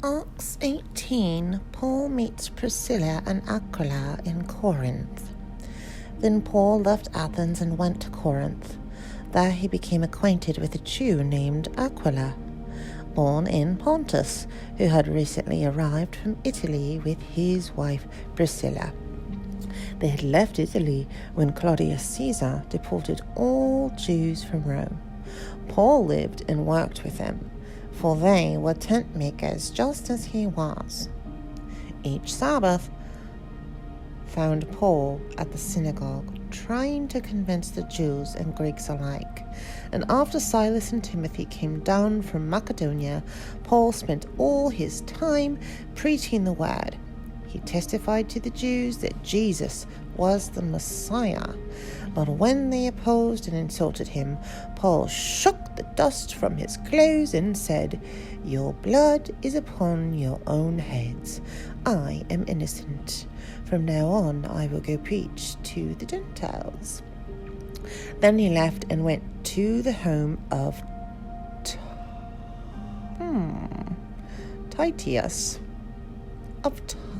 Acts 18, Paul meets Priscilla and Aquila in Corinth. Then Paul left Athens and went to Corinth. There he became acquainted with a Jew named Aquila, born in Pontus, who had recently arrived from Italy with his wife Priscilla. They had left Italy when Claudius Caesar deported all Jews from Rome. Paul lived and worked with them, for they were tent makers just as he was. Each Sabbath found Paul at the synagogue, trying to convince the Jews and Greeks alike. And after Silas and Timothy came down from Macedonia, Paul spent all his time preaching the word. He testified to the Jews that Jesus was the Messiah. But when they opposed and insulted him, Paul shook the dust from his clothes and said, "Your blood is upon your own heads. I am innocent. From now on I will go preach to the Gentiles." Then he left and went to the home of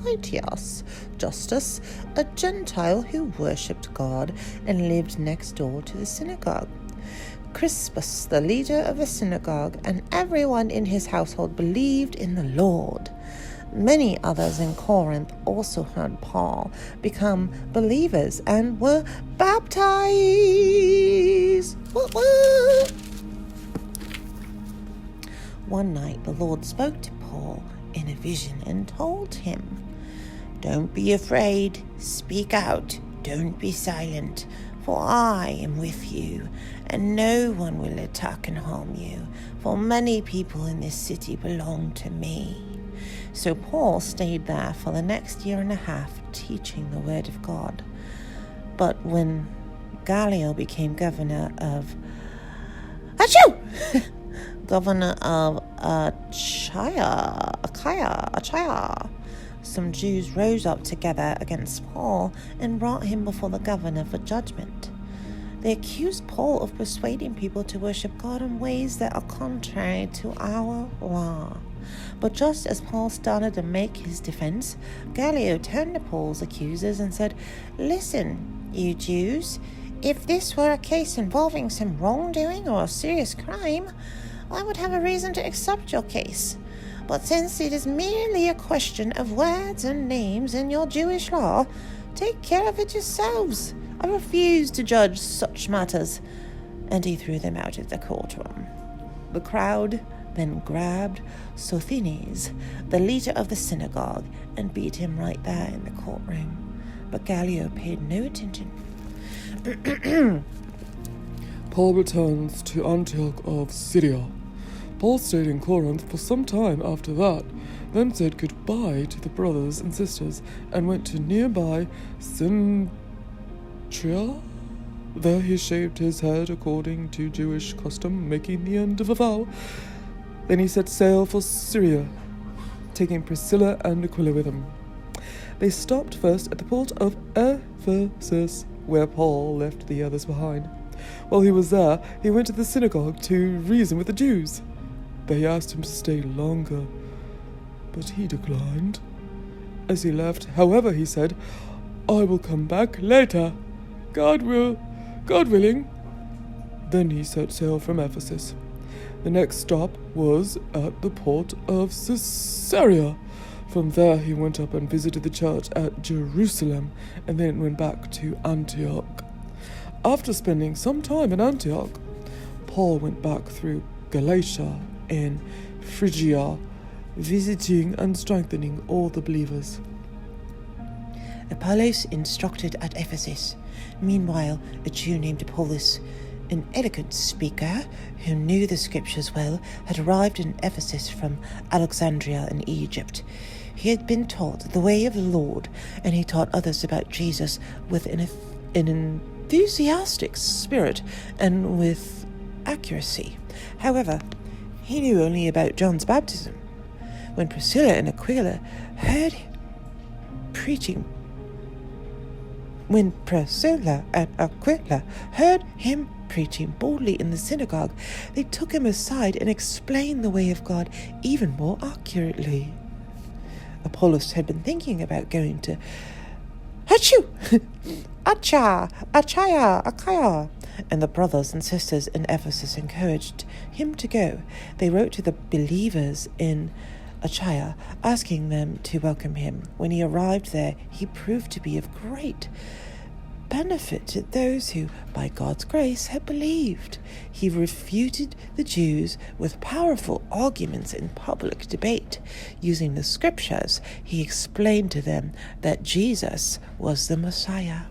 Titius, Justus, a Gentile who worshipped God and lived next door to the synagogue. Crispus, the leader of the synagogue, and everyone in his household believed in the Lord. Many others in Corinth also heard Paul become believers and were baptized. One night the Lord spoke to Paul in a vision and told him, "Don't be afraid, speak out, don't be silent, for I am with you, and no one will attack and harm you, for many people in this city belong to me." So Paul stayed there for the next year and a half, teaching the word of God. But when Gallio became governor of Achaia, some Jews rose up together against Paul and brought him before the governor for judgment. They accused Paul of persuading people to worship God in ways that are contrary to our law. But just as Paul started to make his defense, Gallio turned to Paul's accusers and said, "Listen, you Jews, if this were a case involving some wrongdoing or a serious crime, I would have a reason to accept your case. But since it is merely a question of words and names in your Jewish law, take care of it yourselves. I refuse to judge such matters." And he threw them out of the courtroom. The crowd then grabbed Sosthenes, the leader of the synagogue, and beat him right there in the courtroom. But Gallio paid no attention. Paul returns to Antioch of Syria. Paul stayed in Corinth for some time after that, then said goodbye to the brothers and sisters and went to nearby Centria. There he shaved his head according to Jewish custom, making the end of a vow. Then he set sail for Syria, taking Priscilla and Aquila with him. They stopped first at the port of Ephesus, where Paul left the others behind. While he was there, he went to the synagogue to reason with the Jews. They asked him to stay longer, but he declined. As he left, however, he said, "I will come back later, God willing." Then he set sail from Ephesus. The next stop was at the port of Caesarea. From there he went up and visited the church at Jerusalem, and then went back to Antioch. After spending some time in Antioch, Paul went back through Galatia and Phrygia, visiting and strengthening all the believers. Apollos instructed at Ephesus. Meanwhile, a Jew named Apollos, an eloquent speaker who knew the scriptures well, had arrived in Ephesus from Alexandria in Egypt. He had been taught the way of the Lord, and he taught others about Jesus with an enthusiastic spirit and with accuracy. However, he knew only about John's baptism. When Priscilla and Aquila heard him preaching boldly in the synagogue, they took him aside and explained the way of God even more accurately. Apollos had been thinking about going to Achaia, and the brothers and sisters in Ephesus encouraged him to go. They wrote to the believers in Achaia, asking them to welcome him. When he arrived there, he proved to be of great benefit to those who, by God's grace, had believed. He refuted the Jews with powerful arguments in public debate. Using the scriptures, he explained to them that Jesus was the Messiah.